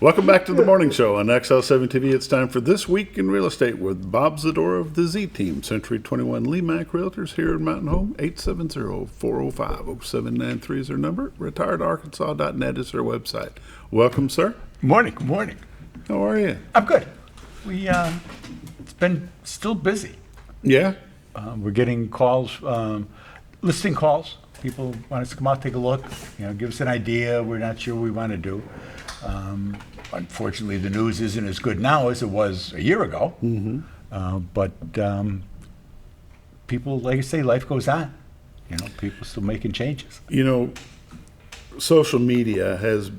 Welcome back to the morning show on XL7 TV. It's time for This Week in Real Estate with Bob Zdora of the Z Team, Century 21 LeMac Realtors here in Mountain Home. 870-405-0793 is their number. Retiredarkansas.net is their website. Welcome, sir. Morning. Good morning. How are you? I'm good. It's been still busy. Yeah? We're getting calls, listing calls. People want us to come out, take a look, give us an idea. We're not sure what we want to do. Unfortunately, the news isn't as good now as it was a year ago. But people, like I say, life goes on. People still making changes. Social media has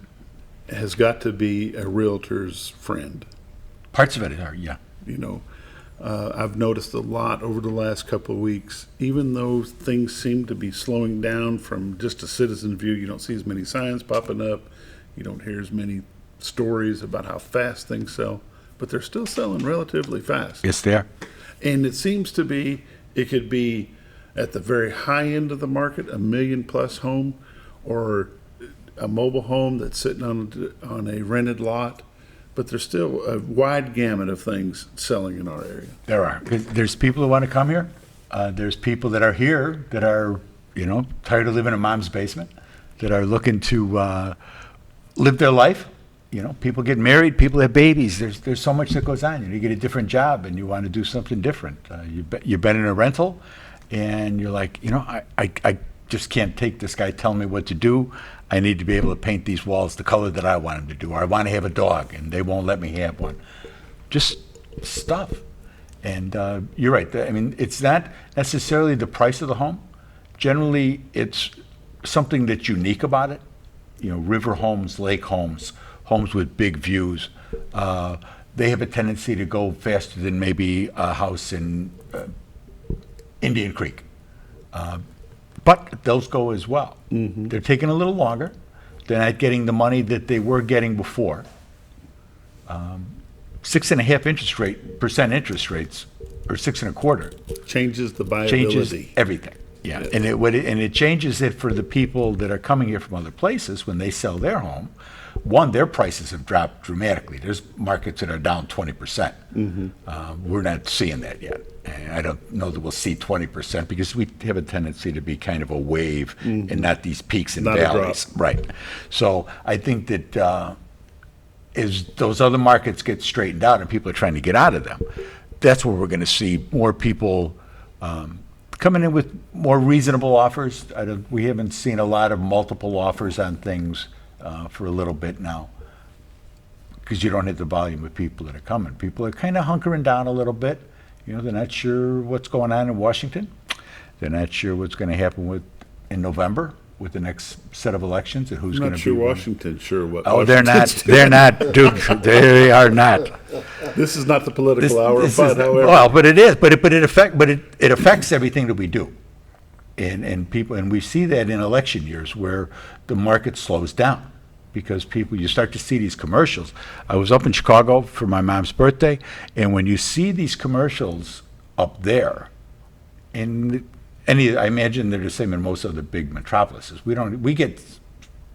got to be a realtor's friend. Parts of it are, yeah. I've noticed a lot over the last couple of weeks, even though things seem to be slowing down from just a citizen view. You don't see as many signs popping up. You don't hear as many stories about how fast things sell, but they're still selling relatively fast. Yes, they are. And it seems to be, it could be at the very high end of the market, $1 million plus home, or a mobile home that's sitting on a rented lot. But there's still a wide gamut of things selling in our area. There are. There's people who want to come here. There's people that are here that are, tired of living in mom's basement, that are looking to live their life. People get married, people have babies. There's so much that goes on. You get a different job and you want to do something different. You've been in a rental and you're like, I just can't take this guy telling me what to do. I need to be able to paint these walls the color that I want him to do, or I want to have a dog and they won't let me have one. Just stuff. And you're right. It's not necessarily the price of the home. Generally, it's something that's unique about it. River homes, lake homes, homes with big views. They have a tendency to go faster than maybe a house in Indian Creek. But those go as well. Mm-hmm. They're taking a little longer. They're not getting the money that they were getting before. 6.5% interest rates, or 6.25, changes the viability. Changes everything. Yeah, and it changes it for the people that are coming here from other places when they sell their home. One, their prices have dropped dramatically. There's markets that are down 20%. Mm-hmm. We're not seeing that yet. And I don't know that we'll see 20% because we have a tendency to be kind of a wave and not these peaks and valleys. Right. So I think that as those other markets get straightened out and people are trying to get out of them, that's where we're going to see more people coming in with more reasonable offers. We haven't seen a lot of multiple offers on things for a little bit now because you don't have the volume of people that are coming. People are kind of hunkering down a little bit. They're not sure what's going on in Washington. They're not sure what's going to happen in November with the next set of elections and who's going to be. I'm not sure Washington. Sure what? Oh, they're not. They're not, Duke. They are not. This is not the political hour, however. Well, but it is. But it affects everything that we do, and people, and we see that in election years where the market slows down. Because you start to see these commercials. I was up in Chicago for my mom's birthday, and when you see these commercials up there, and I imagine they're the same in most other big metropolises. We get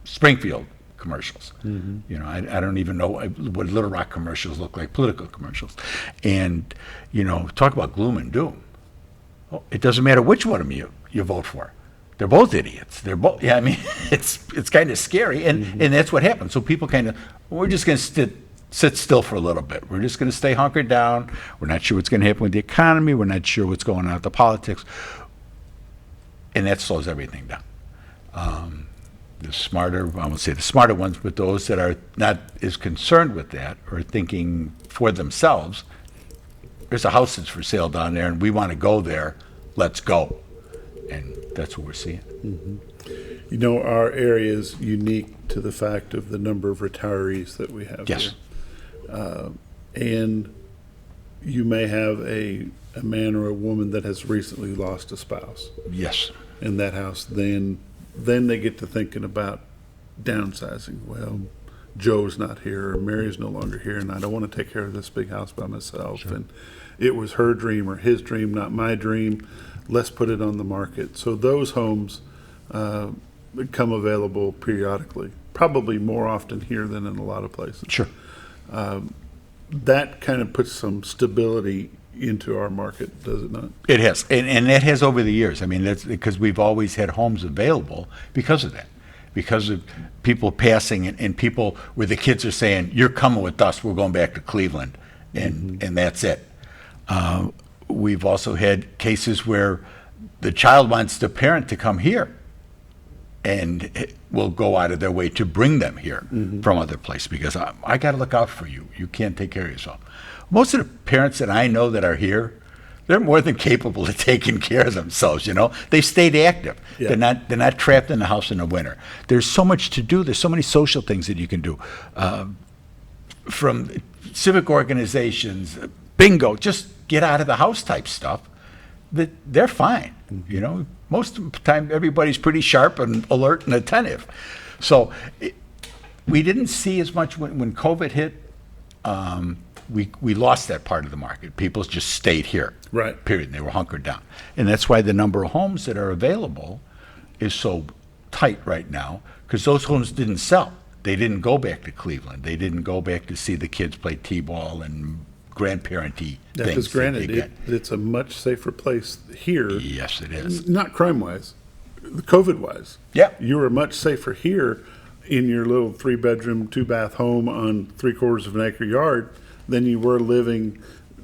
Springfield commercials. Mm-hmm. I don't even know what Little Rock commercials look like, political commercials. And, talk about gloom and doom. Well, it doesn't matter which one of them you vote for. They're both idiots. They're both. Yeah, it's kind of scary, and that's what happens. So people we're just going to sit still for a little bit. We're just going to stay hunkered down. We're not sure what's going to happen with the economy. We're not sure what's going on with the politics, and that slows everything down. The smarter, I won't say the smarter ones, but those that are not as concerned with that or thinking for themselves, there's a house that's for sale down there, and we want to go there. Let's go. And that's what we're seeing. Mm-hmm. Our area is unique to the fact of the number of retirees that we have here. And you may have a man or a woman that has recently lost a spouse. Yes. In that house, then they get to thinking about downsizing. Well, Joe's not here, or Mary's no longer here, and I don't want to take care of this big house by myself. Sure. And it was her dream or his dream, not my dream. Let's put it on the market. So those homes become available periodically. probably more often here than in a lot of places. Sure. That kind of puts some stability into our market, does it not? It has, and that has over the years. I mean, that's because we've always had homes available because of that, because of people passing and people where the kids are saying, "You're coming with us. We're going back to Cleveland," and that's it. We've also had cases where the child wants the parent to come here, and will go out of their way to bring them here from other places because I got to look out for you. You can't take care of yourself. Most of the parents that I know that are here, they're more than capable of taking care of themselves. They've stayed active. Yeah. They're not trapped in the house in the winter. There's so much to do. There's so many social things that you can do, from civic organizations, bingo, just get out of the house type stuff. They're fine. Most of the time everybody's pretty sharp and alert and attentive. So we didn't see as much when COVID hit. We lost that part of the market. People just stayed here. Right. Period. They were hunkered down. And that's why the number of homes that are available is so tight right now, because those homes didn't sell. They didn't go back to Cleveland. They didn't go back to see the kids play T-ball and grandparenty Yeah, things. because granted, it's a much safer place here. Yes, it is. Not crime-wise, COVID-wise. Yeah. You were much safer here in your little 3-bedroom, 2-bath home on 3/4 of an acre yard than you were living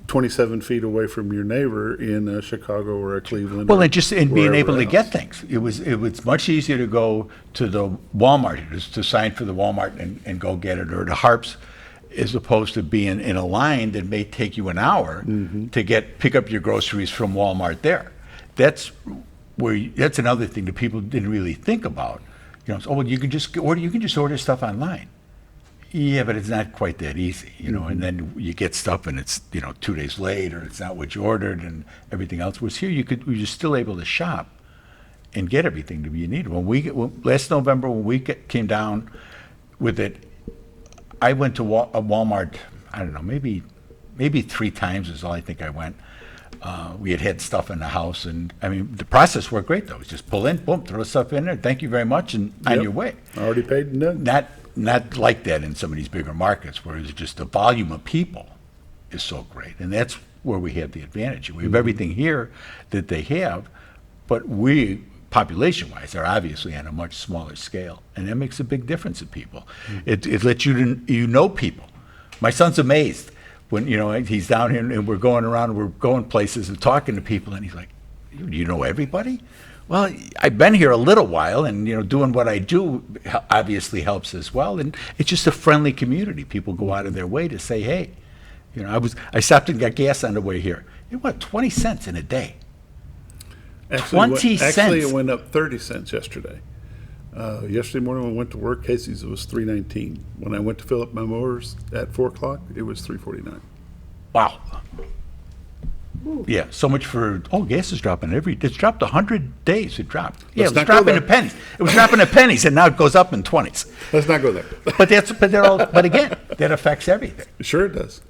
27 feet away from your neighbor in Chicago or Cleveland. Well, or and being able to wherever get else. things. It was much easier to go to the Walmart, to sign for the Walmart and go get it, or the Harps, as opposed to being in a line that may take you an hour to pick up your groceries from Walmart there. That's another thing that people didn't really think about. You can just order stuff online. Yeah, but it's not quite that easy, and then you get stuff and it's, 2 days late, or it's not what you ordered and everything else. Whereas here you're still able to shop and get everything that you need. Last November, when we came down with it, I went to Walmart, I don't know, maybe 3 times is all I think I went. We had stuff in the house, and I mean, the process worked great though. It was just pull in, boom, throw the stuff in there, thank you very much, and on Yep. your way. Already paid and done. Not like that in some of these bigger markets, where it's just the volume of people is so great, and that's where we have the advantage. We have everything here that they have, but we, population-wise, are obviously on a much smaller scale, and that makes a big difference in people. It lets you know people. My son's amazed when he's down here and we're going around, we're going places and talking to people, and he's like, "You know everybody?" Well, I've been here a little while, and doing what I do obviously helps as well. And it's just a friendly community. People go out of their way to say, "Hey," I stopped and got gas on the way here. It went 20 cents in a day. Actually, 20 cents. it went up 30 cents yesterday. Yesterday morning when I went to work, Casey's, it was $3.19. When I went to fill up my motors at 4 o'clock, it was $3.49. Wow. Yeah, so much for gas is dropping it's dropped 100 days. It dropped. Yeah, Let's it was not go dropping there. in pennies. It was dropping in pennies, and now it goes up in 20s. Let's not go there. But again, that affects everything. Sure it does.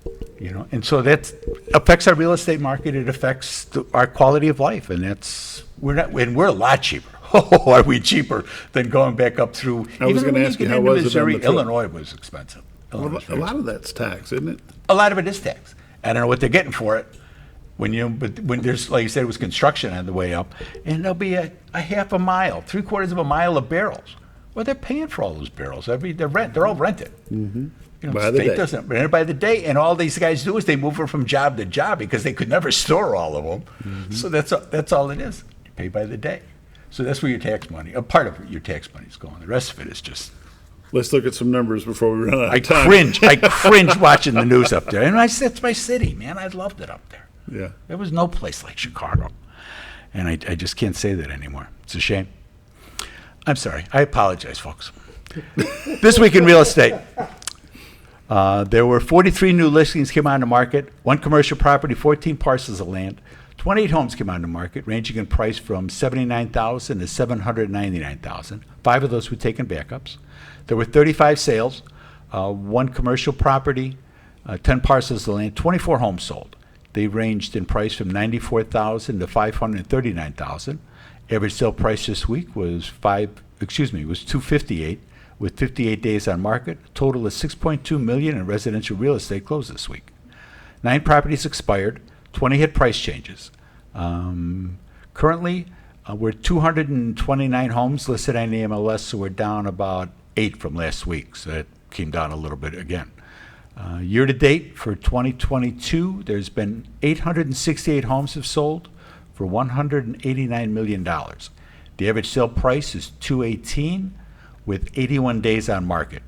And so that affects our real estate market. It affects our quality of life, and we're a lot cheaper. Oh, are we cheaper than going back up through? I was even going to when ask get you, how into was it on Missouri, the trip? Illinois was expensive. Well, Illinois was a very lot of that's tax, isn't it? a lot of it is tax. I don't know what they're getting for it. But when there's, like you said, it was construction on the way up, and there'll be a half a mile, 3/4 of a mile of barrels. Well, they're paying for all those barrels. They're all rented. By the State day. doesn't rent it by the day, and all these guys do is they move it from job to job because they could never store all of them. So that's all it is. You pay by the day. So that's where your tax money, a part of your tax money is going. The rest of it is just. Let's look at some numbers before we run out I of time. I cringe watching the news up there, and it's my city, man. I loved it up there. Yeah. There was no place like Chicago. And I just can't say that anymore. It's a shame. I'm sorry. I apologize, folks. This week in real estate, there were 43 new listings came on the market, 1 commercial property, 14 parcels of land, 28 homes came on the market, ranging in price from $79,000 to $799,000. 5 of those were taken backups. There were 35 sales, 1 commercial property, 10 parcels of land, 24 homes sold. They ranged in price from $94,000 to $539,000. Average sale price this week was $258, with 58 days on market. A total of $6.2 million in residential real estate closed this week. 9 properties expired, 20 had price changes. Currently, we're 229 homes listed on the MLS, so we're down about 8 from last week. So that came down a little bit again. Year to date for 2022, there's been 868 homes have sold for $189 million. The average sale price is $218 with 81 days on market.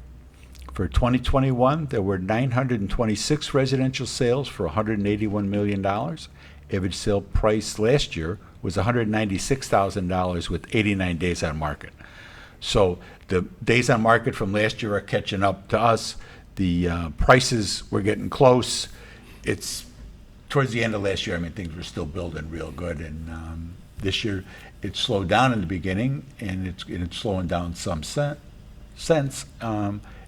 For 2021, there were 926 residential sales for $181 million. Average sale price last year was $196,000 with 89 days on market. So the days on market from last year are catching up to us. The prices were getting close. It's towards the end of last year, I mean, things were still building real good. And this year, it slowed down in the beginning, and it's slowing down some sense.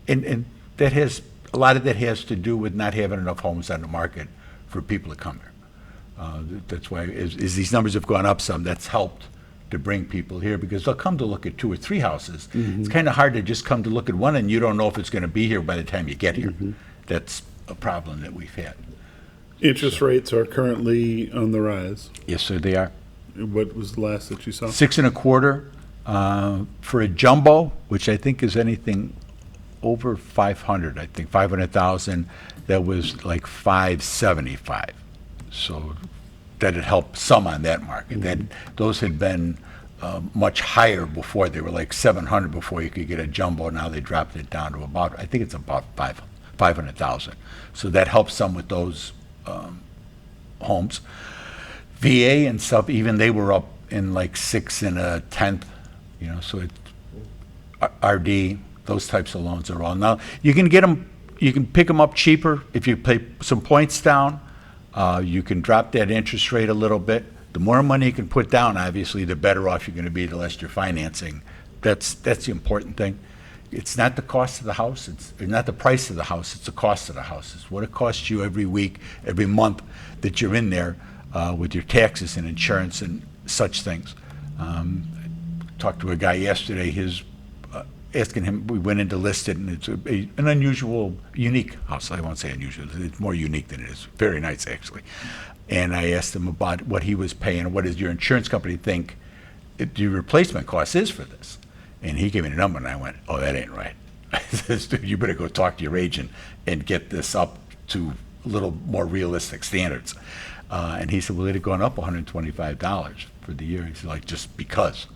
And that has, a lot of that has to do with not having enough homes on the market for people to come here. That's why, as these numbers have gone up some, that's helped to bring people here, because they'll come to look at 2 or 3 houses. It's kind of hard to just come to look at one and you don't know if it's going to be here by the time you get here. That's a problem that we've had. Interest rates are currently on the rise. Yes, sir, they are. What was the last that you saw? 6.25 for a jumbo, which I think is anything over 500. I think 500,000. That was like 575. So that had helped some on that market. That those had been much higher before. They were like 700 before you could get a jumbo. Now they dropped it down to about, I think it's about 500,000. So that helps some with those homes. VA and stuff, even they were up in like 6 1/10. You know, so it RD, those types of loans are all now. You can get them. You can pick them up cheaper if you pay some points down. You can drop that interest rate a little bit. The more money you can put down, obviously, the better off you're going to be, the less you're financing. That's the important thing. It's not the cost of the house. It's not the price of the house. It's the cost of the house. It's what it costs you every week, every month that you're in there with your taxes and insurance and such things. Talked to a guy yesterday. Asking him, we went in to list it, and it's an unusual, unique house. I won't say unusual. It's more unique than it is. Very nice, actually. And I asked him about what he was paying. What does your insurance company think your replacement cost is for this? And he gave me the number, and I went, oh, that ain't right. I said, dude, you better go talk to your agent and get this up to a little more realistic standards. And he said, well, it had gone up $125 for the year. He's like, just because.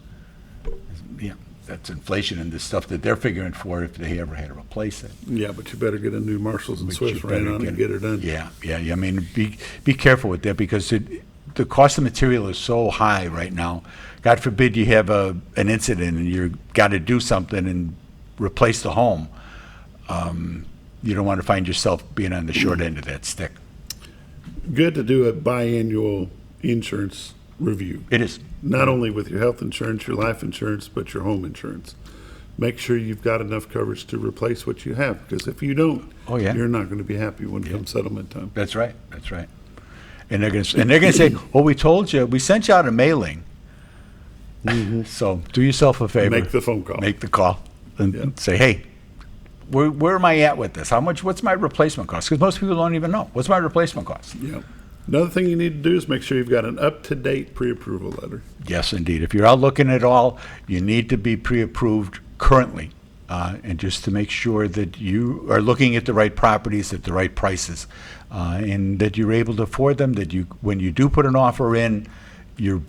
Yeah. That's inflation and the stuff that they're figuring for if they ever had to replace it. Yeah, but you better get a new Marshalls and Swiss ran on it and get it done. Yeah. I mean, be careful with that, because the cost of material is so high right now. God forbid you have an incident and you got to do something and replace the home. You don't want to find yourself being on the short end of that stick. Good to do a biannual insurance review. It is. Not only with your health insurance, your life insurance, but your home insurance. Make sure you've got enough coverage to replace what you have, because if you don't, you're not going to be happy when it comes settlement time. That's right. And they're going to say, well, we told you, we sent you out a mailing. So do yourself a favor. Make the phone call. Make the call and say, hey, where am I at with this? What's my replacement cost? Because most people don't even know. What's my replacement cost? Yeah. Another thing you need to do is make sure you've got an up-to-date pre-approval letter. Yes, indeed. If you're out looking at all, you need to be pre-approved currently, and just to make sure that you are looking at the right properties at the right prices, and that you're able to afford them, that when you do put an offer in, you're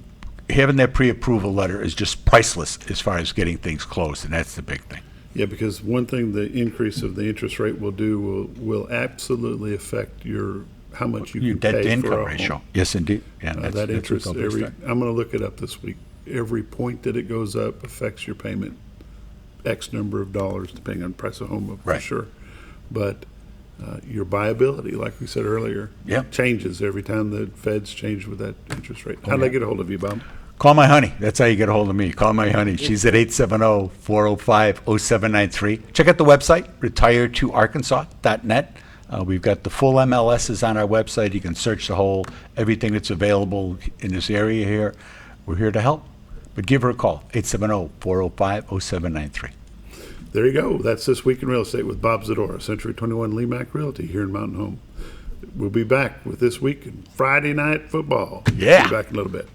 having that pre-approval letter is just priceless as far as getting things closed, and that's the big thing. Yeah, because one thing the increase of the interest rate will do will absolutely affect how much you can pay for a home. Your debt-to-income ratio. Yes, indeed. Yeah, that interest, I'm going to look it up this week. Every point that it goes up affects your payment X number of dollars, depending on the price of home, for sure. But your buyability, like we said earlier, changes every time the feds change with that interest rate. How do they get a hold of you, Bob? Call my honey. That's how you get a hold of me. Call my honey. She's at 870-405-0793. Check out the website, retiretoarkansas.net. We've got the full MLSs on our website. You can search everything that's available in this area here. We're here to help. But give her a call, 870-405-0793. There you go. That's This Week in Real Estate with Bob Zdora, Century 21 LeMac Realty here in Mountain Home. We'll be back with This Week in Friday Night Football. Yeah. Be back in a little bit.